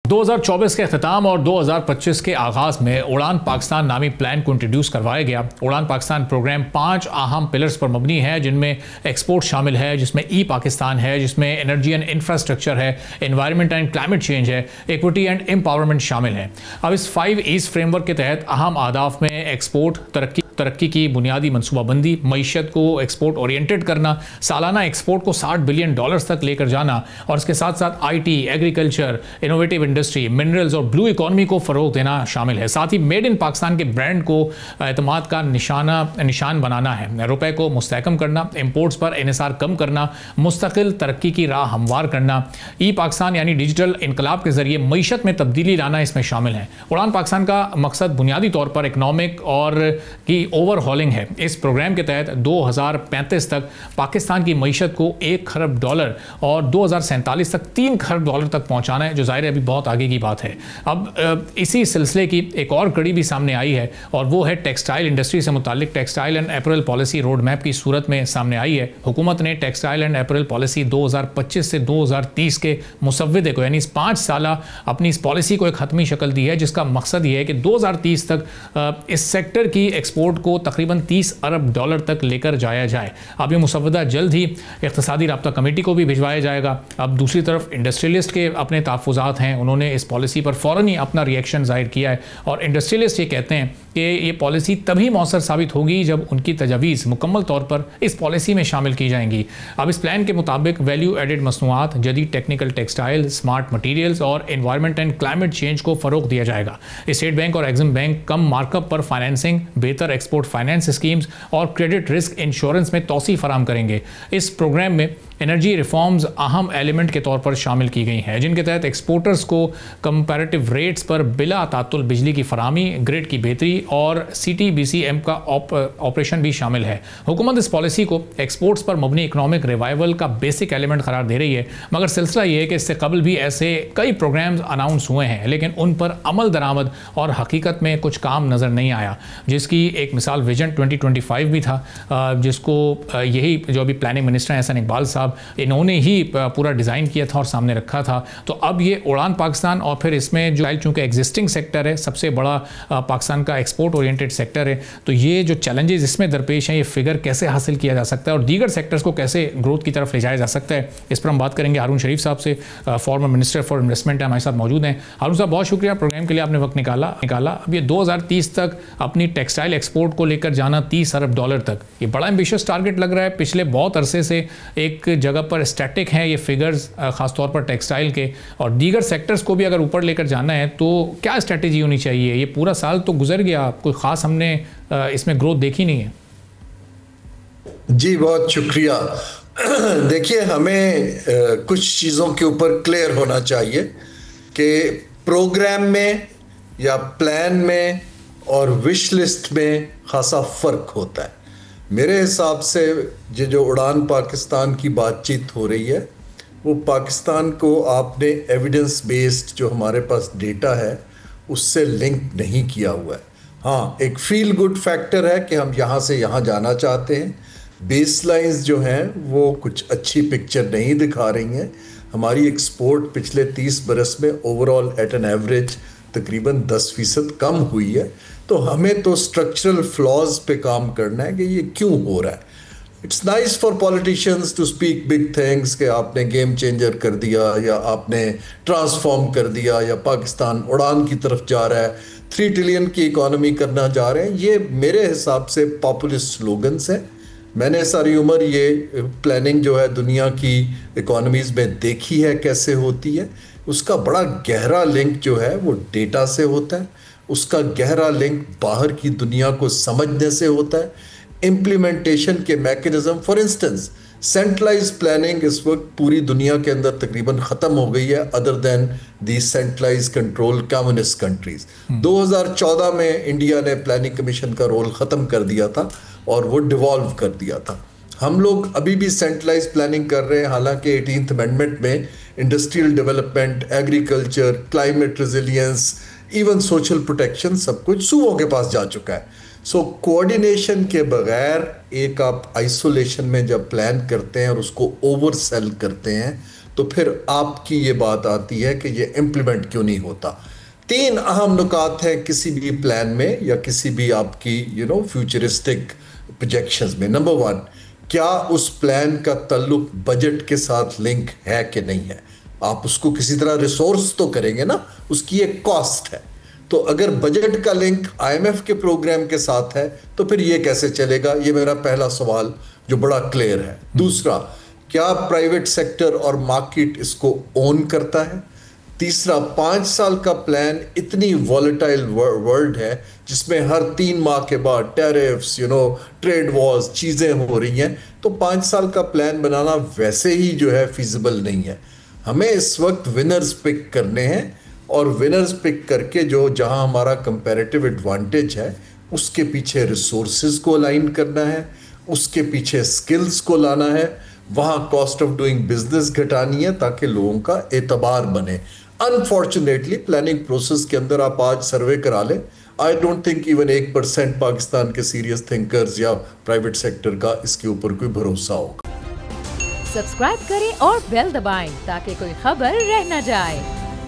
2024 کے اختتام اور 2025 کے آغاز میں اڑان پاکستان نامی پلان کو انٹروڈیوس کروایا گیا۔ اڑان پاکستان پروگرام 5 اہم پلرز پر مبنی ہے، جن میں ایکسپورٹ شامل ہے، جس میں ای پاکستان ہے، جس میں انرجی اینڈ انفراسٹرکچر ہے، انوائرمنٹ اینڈ کلائمیٹ چینج ہے، ایکوٹی اینڈ امپاورمنٹ شامل ہے۔ اب اس 5 ایز فریم ورک کے تحت اہم اہداف میں ایکسپورٹ، ترقی کی بنیادی منصوبہ بندی، معیشت کو ایکسپورٹ اورینٹڈ کرنا، سالانہ ایکسپورٹ کو $60 بلین تک لے کر جانا، اور اس کے ساتھ ساتھ I T, agriculture, innovative industry, minerals اور بلو اکانومی کو فروغ دینا شامل ہے۔ ساتھ ہی میڈ ان پاکستان کے برانڈ کو اعتماد کا نشان بنانا ہے، روپے کو مستحکم کرنا، امپورٹس پر انحصار کم کرنا، مستقل ترقی کی راہ ہموار کرنا، ای پاکستان یعنی ڈیجیٹل انقلاب کے ذریعے معیشت میں تبدیلی لانا اس میں شامل ہے۔ اڑان پاکستان کا مقصد بنیادی طور پر اکنامک اور کی اوور ہالنگ ہے۔ اس پروگرام کے تحت 2035 تک پاکستان کی معیشت کو $1 خرب اور 2047 تک $3 خرب تک پہنچانا ہے، جو ظاہر ہے ابھی بہت آگے کی بات ہے۔ اب اسی سلسلے کی ایک اور کڑی بھی سامنے آئی ہے، اور وہ ہے ٹیکسٹائل انڈسٹری سے متعلق textile and apparel policy road map کی صورت میں سامنے آئی ہے۔ حکومت نے ٹیکسٹائل اینڈ اپیرل پالیسی 2025 سے 2030 کے مسودے کو، یعنی اس 5 سالہ اپنی اس پالیسی کو ایک حتمی شکل دی ہے، جس کا مقصد یہ ہے کہ 2030 تک اس سیکٹر کی ایکسپورٹ کو تقریباً $30 ارب تک لے کر جایا جائے۔ اب یہ مسودہ جلد ہی اقتصادی رابطہ کمیٹی کو بھی بھجوایا جائے گا۔ اب دوسری طرف انڈسٹریلسٹ کے اپنے تحفظات ہیں، انہوں نے اس پالیسی پر فوراً ہی اپنا ری ایکشن ظاہر کیا ہے، اور انڈسٹریلسٹ یہ کہتے ہیں کہ یہ پالیسی تبھی مؤثر ثابت ہوگی جب ان کی تجاویز مکمل طور پر اس پالیسی میں شامل کی جائیں گی۔ اب اس پلان کے مطابق ویلیو ایڈڈ مصنوعات، جدید ٹیکنیکل ٹیکسٹائل، اسمارٹ مٹیریلز اور انوائرمنٹ اینڈ کلائمیٹ چینج کو فروغ دیا جائے گا۔ اسٹیٹ بینک اور ایگزم بینک کم مارک اپ پر فائنینسنگ، بہتر ایکسپورٹ فائنینس اسکیمز اور کریڈٹ رسک انشورنس میں توسیع فراہم کریں گے۔ اس پروگرام میں انرجی ریفارمز اہم ایلیمنٹ کے طور پر شامل کی گئی ہیں، جن کے تحت ایکسپورٹرز کو کمپیریٹیو ریٹس پر بلا تعطل بجلی کی فراہمی، گریڈ کی بہتری اور CTBCM کا آپریشن بھی شامل ہے۔ حکومت اس پالیسی کو ایکسپورٹس پر مبنی اکنامک ریوائول کا بیسک ایلیمنٹ قرار دے رہی ہے، مگر سلسلہ یہ ہے کہ اس سے قبل بھی ایسے کئی پروگرامز اناؤنس ہوئے ہیں، لیکن ان پر عمل درآمد اور حقیقت میں کچھ کام نظر نہیں آیا، جس کی ایک مثال ویژن 2025 بھی تھا، جس کو یہی جو ابھی پلاننگ منسٹر ہیں احسن اقبال صاحب، انہوں نے ہی پورا ڈیزائن کیا تھا اور سامنے رکھا تھا۔ تو اب یہ اڑان پاکستان، اور پھر اس میں جو چونکہ ایگزسٹنگ سیکٹر ہے، سب سے بڑا پاکستان کا ایکسپورٹ اورینٹڈ سیکٹر ہے، تو یہ جو چیلنجز اس میں درپیش ہیں، یہ فگر کیسے حاصل کیا جا سکتا ہے اور دیگر سیکٹرز کو کیسے گروتھ کی طرف لے جایا جا سکتا ہے، اس پر ہم بات کریں گے ہارون شریف صاحب سے، فارمر منسٹر فار انویسٹمنٹ ہمارے ساتھ موجود ہیں۔ ہارون صاحب، بہت شکریہ پروگرام کے لیے، آپ نے وقت نکالا۔ اب یہ 2030 تک اپنی ٹیکسٹائل ایکسپورٹ کو لے کر جانا $30 ارب تک، یہ بڑا ایمبیشس ٹارگٹ لگ رہا ہے۔ پچھلے بہت عرصے سے ایک جگہ پر اسٹیٹک ہیں یہ فگرز، خاص طور پر ٹیکسٹائل کے، اور دیگر سیکٹرز کو بھی اگر اوپر لے کر جانا ہے تو کیا اسٹریٹجی ہونی چاہیے؟ یہ پورا سال تو گزر گیا، کوئی خاص ہم نے اس میں گروتھ دیکھی نہیں ہے۔ جی بہت شکریہ۔ دیکھیے، ہمیں کچھ چیزوں کے اوپر کلیئر ہونا چاہیے کہ پروگرام میں یا پلان میں اور وش لسٹ میں خاصا فرق ہوتا ہے۔ میرے حساب سے یہ جو اڑان پاکستان کی بات چیت ہو رہی ہے، وہ پاکستان کو آپ نے ایویڈنس بیسڈ جو ہمارے پاس ڈیٹا ہے اس سے لنک نہیں کیا ہوا ہے۔ ہاں، ایک فیل گڈ فیکٹر ہے کہ ہم یہاں سے یہاں جانا چاہتے ہیں۔ بیس لائنز جو ہیں وہ کچھ اچھی پکچر نہیں دکھا رہی ہیں۔ ہماری ایکسپورٹ پچھلے 30 برس میں over all at an average تقریباً 10% کم ہوئی ہے۔ تو ہمیں تو اسٹرکچرل فلاز پہ کام کرنا ہے کہ یہ کیوں ہو رہا ہے۔ It's nice for politicians to speak big things کہ آپ نے گیم چینجر کر دیا، یا آپ نے ٹرانسفارم کر دیا، یا پاکستان اڑان کی طرف جا رہا ہے، 3 ٹریلین کی اکانومی کرنا جا رہے ہیں۔ یہ میرے حساب سے پاپولسٹ سلوگنس ہیں۔ میں نے ساری عمر یہ پلاننگ جو ہے دنیا کی اکانومیز میں دیکھی ہے کیسے ہوتی ہے۔ اس کا بڑا گہرا لنک جو ہے وہ ڈیٹا سے ہوتا ہے، اس کا گہرا لنک باہر کی دنیا کو سمجھنے سے ہوتا ہے، امپلیمنٹیشن کے mechanism. For instance, centralize planning اس وقت پوری دنیا کے اندر تقریباً ختم ہو گئی ہے، ادر دین دی سینٹرلائز کنٹرول کمیونسٹ کنٹریز۔ 2014 میں انڈیا نے پلاننگ کمیشن کا رول ختم کر دیا تھا اور وہ ڈیوالو کر دیا تھا۔ ہم لوگ ابھی بھی سینٹرلائز پلاننگ کر رہے ہیں، حالانکہ 18th امینڈمنٹ میں industrial development, agriculture, climate resilience, even social protection سب کچھ صوبوں کے پاس جا چکا ہے۔ سو کوآرڈینیشن کے بغیر ایک آپ آئسولیشن میں جب پلان کرتے ہیں اور اس کو اوور سیل کرتے ہیں تو پھر آپ کی یہ بات آتی ہے کہ یہ امپلیمنٹ کیوں نہیں ہوتا. 3 اہم نکات ہیں کسی بھی پلان میں یا کسی بھی آپ کی فیوچرسٹک پروجیکشنز میں. نمبر 1, کیا اس پلان کا تعلق بجٹ کے ساتھ لنک ہے کہ نہیں ہے. آپ اس کو کسی طرح ریسورس تو کریں گے نا, اس کی ایک کاسٹ ہے. تو اگر بجٹ کا لنک IMF کے پروگرام کے ساتھ ہے تو پھر یہ کیسے چلے گا. یہ میرا پہلا سوال جو بڑا کلیئر ہے. دوسرا, کیا پرائیویٹ سیکٹر اور مارکیٹ اس کو اون کرتا ہے. تیسرا, 5 سال کا پلان اتنی والیٹائل ورلڈ ہے جس میں ہر 3 ماہ کے بعد ٹیرفس ٹریڈ وارز چیزیں ہو رہی ہیں, تو 5 سال کا پلان بنانا ویسے ہی جو ہے فیزیبل نہیں ہے. ہمیں اس وقت ونرز پک کرنے ہیں, اور ونرز پک کر کے جہاں ہمارا کمپیریٹیو ایڈوانٹیج ہے اس کے پیچھے ریسورسز کو الائن کرنا ہے, اس کے پیچھے سکلز کو لانا ہے, وہاں کاسٹ آف ڈوئنگ بزنس گھٹانی ہے تاکہ لوگوں کا اعتبار بنے. انفارچونیٹلی پلاننگ پروسیس کے اندر آپ آج سروے کرا لیں, I don't think even 1% Pakistan کے سیریس تھنکرز یا پرائیویٹ سیکٹر کا اس کے اوپر کوئی بھروسہ ہوگا. سبسکرائب کریں اور بیل دبائیں تاکہ کوئی خبر رہ نہ جائے.